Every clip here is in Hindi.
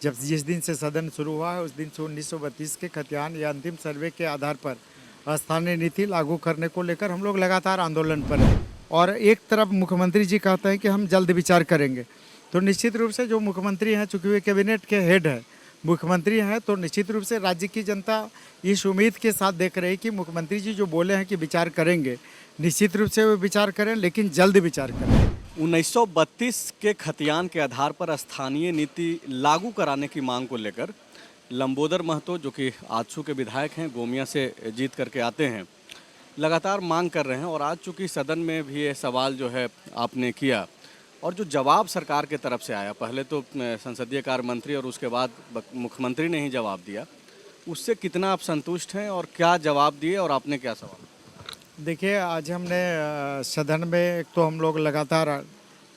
जब जिस दिन से सदन शुरू हुआ है उस दिन से 1932 के खतियान या अंतिम सर्वे के आधार पर स्थानीय नीति लागू करने को लेकर हम लोग लगातार आंदोलन पर हैं। और एक तरफ मुख्यमंत्री जी कहते हैं कि हम जल्द विचार करेंगे, तो निश्चित रूप से जो मुख्यमंत्री हैं, चूँकि वे कैबिनेट के हेड है, मुख्यमंत्री हैं, तो निश्चित रूप से राज्य की जनता इस उम्मीद के साथ देख रही है कि मुख्यमंत्री जी जो बोले हैं कि विचार करेंगे, निश्चित रूप से वे विचार करें, लेकिन जल्द विचार करें। 1932 के खतियान के आधार पर स्थानीय नीति लागू कराने की मांग को लेकर लंबोदर महतो, जो कि आजसू के विधायक हैं, गोमिया से जीत करके आते हैं, लगातार मांग कर रहे हैं। और आज चूँकि सदन में भी ये सवाल जो है आपने किया और जो जवाब सरकार के तरफ से आया, पहले तो संसदीय कार्य मंत्री और उसके बाद मुख्यमंत्री ने ही जवाब दिया, उससे कितना आप संतुष्ट हैं और क्या जवाब दिए और आपने क्या सवाल? देखिए, आज हमने सदन में एक तो हम लोग लगातार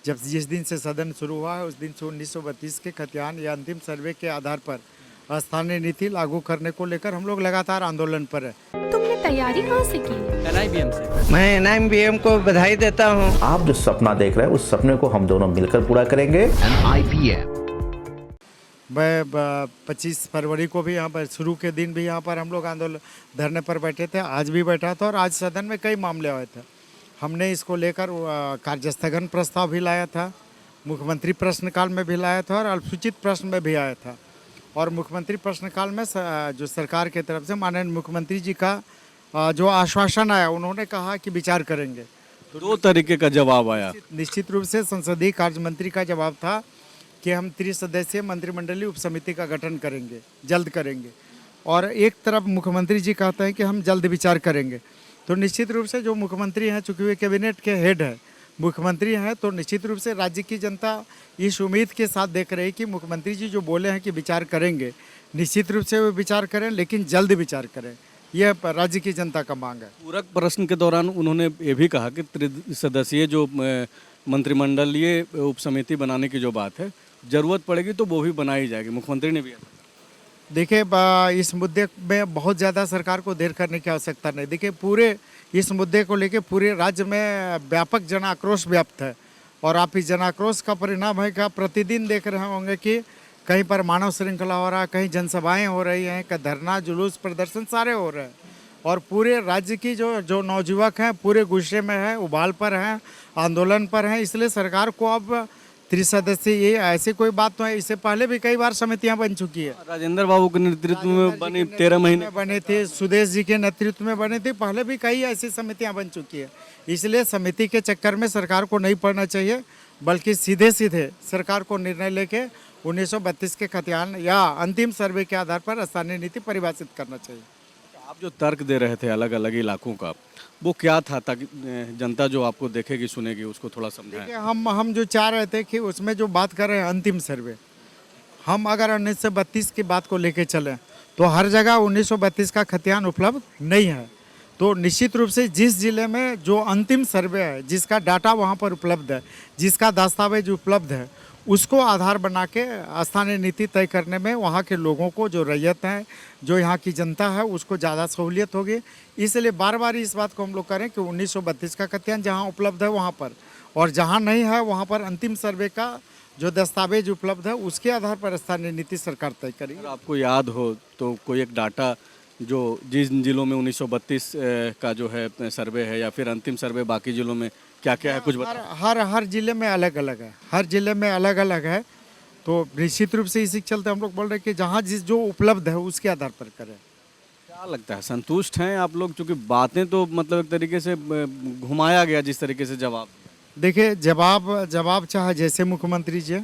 जब जिस दिन से सदन शुरू हुआ है उस दिन से 1932 के खतियान या अंतिम सर्वे के आधार पर स्थानीय नीति लागू करने को लेकर हम लोग लगातार आंदोलन पर है। तुमने तैयारी कहाँ से की? NIBM से। मैं NIBM को बधाई देता हूँ। आप जो सपना देख रहे हैं उस सपने को हम दोनों मिलकर पूरा करेंगे। NIBM। मैं 25 फरवरी को भी यहाँ पर शुरू के दिन भी यहाँ पर हम लोग आंदोलन धरने पर बैठे थे, आज भी बैठा था और आज सदन में कई मामले आए थे। हमने इसको लेकर कार्यस्थगन प्रस्ताव भी लाया था, मुख्यमंत्री प्रश्नकाल में भी लाया था और अल्पसूचित प्रश्न में भी आया था। और मुख्यमंत्री प्रश्नकाल में जो सरकार की तरफ से माननीय मुख्यमंत्री जी का जो आश्वासन आया, उन्होंने कहा कि विचार करेंगे। तो 2 तरीके का जवाब आया। निश्चित रूप से संसदीय कार्य मंत्री का जवाब था कि हम त्रिसदस्यीय मंत्रिमंडलीय उप समिति का गठन करेंगे, जल्द करेंगे। और एक तरफ मुख्यमंत्री जी कहते हैं कि हम जल्द विचार करेंगे, तो निश्चित रूप से जो मुख्यमंत्री हैं, चूँकि वे कैबिनेट के हेड है, मुख्यमंत्री हैं, तो निश्चित रूप से राज्य की जनता इस उम्मीद के साथ देख रही है कि मुख्यमंत्री जी जो बोले हैं कि विचार करेंगे, निश्चित रूप से वे विचार करें, लेकिन जल्द विचार करें। यह राज्य की जनता का मांग है। पूरक प्रश्न के दौरान उन्होंने ये भी कहा कि त्रिसदस्यीय जो मंत्रिमंडलीय उप समिति बनाने की जो बात है, जरूरत पड़ेगी तो वो भी बनाई जाएगी। मुख्यमंत्री ने भी देखिए, इस मुद्दे में बहुत ज़्यादा सरकार को देर करने की आवश्यकता नहीं। देखिए, पूरे इस मुद्दे को लेकर पूरे राज्य में व्यापक जन आक्रोश व्याप्त है और आप इस जन आक्रोश का परिणाम है कि प्रतिदिन देख रहे होंगे कि कहीं पर मानव श्रृंखला हो रहा है, कहीं जनसभाएं हो रही हैं, कहीं धरना, जुलूस, प्रदर्शन सारे हो रहे हैं। और पूरे राज्य की जो नौजुवक हैं पूरे गुस्से में है, उबाल पर हैं, आंदोलन पर हैं। इसलिए सरकार को अब त्रिसदस्यीय, ये ऐसी कोई बात तो है, इससे पहले भी कई बार समितियां बन चुकी है। राजेंद्र बाबू के नेतृत्व में बनी 13 महीने बने थे, सुदेश जी के नेतृत्व में बने थे, पहले भी कई ऐसी समितियां बन चुकी है। इसलिए समिति के चक्कर में सरकार को नहीं पड़ना चाहिए, बल्कि सीधे सीधे सरकार को निर्णय लेके 1932 के खतियान या अंतिम सर्वे के आधार पर स्थानीय नीति परिभाषित करना चाहिए। आप जो तर्क दे रहे थे अलग अलग इलाकों का, वो क्या था, ताकि जनता जो आपको देखेगी सुनेगी उसको थोड़ा समझाएं। हम जो चाह रहे थे कि उसमें जो बात कर रहे हैं अंतिम सर्वे, हम अगर 1932 की बात को लेके चलें तो हर जगह 1932 का खतियान उपलब्ध नहीं है। तो निश्चित रूप से जिस जिले में जो अंतिम सर्वे है, जिसका डाटा वहाँ पर उपलब्ध है, जिसका दस्तावेज उपलब्ध है, उसको आधार बना के स्थानीय नीति तय करने में वहाँ के लोगों को, जो रैयत है, जो यहाँ की जनता है, उसको ज़्यादा सहूलियत होगी। इसलिए बार बार इस बात को हम लोग करें कि 1932 का खतियान जहाँ उपलब्ध है वहाँ पर, और जहाँ नहीं है वहाँ पर अंतिम सर्वे का जो दस्तावेज उपलब्ध है उसके आधार पर स्थानीय नीति सरकार तय करेगी। आपको याद हो तो कोई एक डाटा जो जिन जिलों में 1932 का जो है सर्वे है या फिर अंतिम सर्वे बाकी जिलों में क्या क्या है, कुछ बता। हर जिले में अलग अलग है, हर जिले में अलग अलग है। तो निश्चित रूप से इसी के चलते हम लोग बोल रहे हैं कि जहाँ जो उपलब्ध है उसके आधार पर करें। क्या लगता है, संतुष्ट हैं आप लोग? क्योंकि बातें तो मतलब एक तरीके से घुमाया गया जिस तरीके से जवाब। देखिए, जवाब चाहे जैसे मुख्यमंत्री जी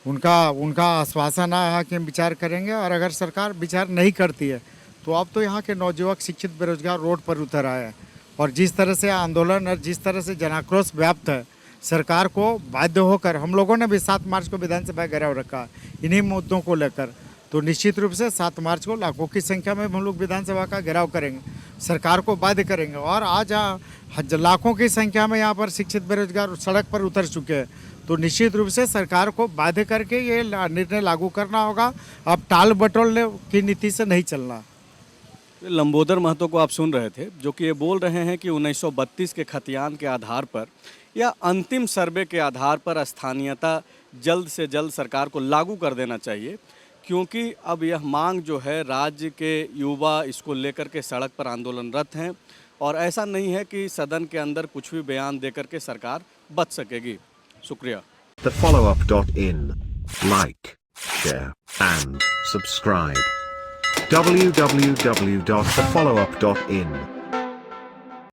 उनका आश्वासन आया है कि हम विचार करेंगे, और अगर सरकार विचार नहीं करती है तो अब तो यहाँ के नौजुवक, शिक्षित, बेरोजगार रोड पर उतर आए हैं। और जिस तरह से आंदोलन और जिस तरह से जनाक्रोश व्याप्त है, सरकार को बाध्य होकर हम लोगों ने भी 7 मार्च को विधानसभा घेराव रखा इन्हीं मुद्दों को लेकर। तो निश्चित रूप से 7 मार्च को लाखों की संख्या में हम लोग विधानसभा का घेराव करेंगे, सरकार को बाध्य करेंगे। और आज लाखों की संख्या में यहाँ पर शिक्षित बेरोजगार सड़क पर उतर चुके हैं। तो निश्चित रूप से सरकार को बाध्य करके ये निर्णय लागू करना होगा। अब टाल बटोलने की नीति से नहीं चलना। लंबोदर महतो को आप सुन रहे थे, जो कि ये बोल रहे हैं कि 1932 के खतियान के आधार पर या अंतिम सर्वे के आधार पर स्थानीयता जल्द से जल्द सरकार को लागू कर देना चाहिए। क्योंकि अब यह मांग जो है राज्य के युवा इसको लेकर के सड़क पर आंदोलनरत हैं और ऐसा नहीं है कि सदन के अंदर कुछ भी बयान देकर के सरकार बच सकेगी। शुक्रिया। thefollowup.in. Like, share, and subscribe. www.thefollowup.in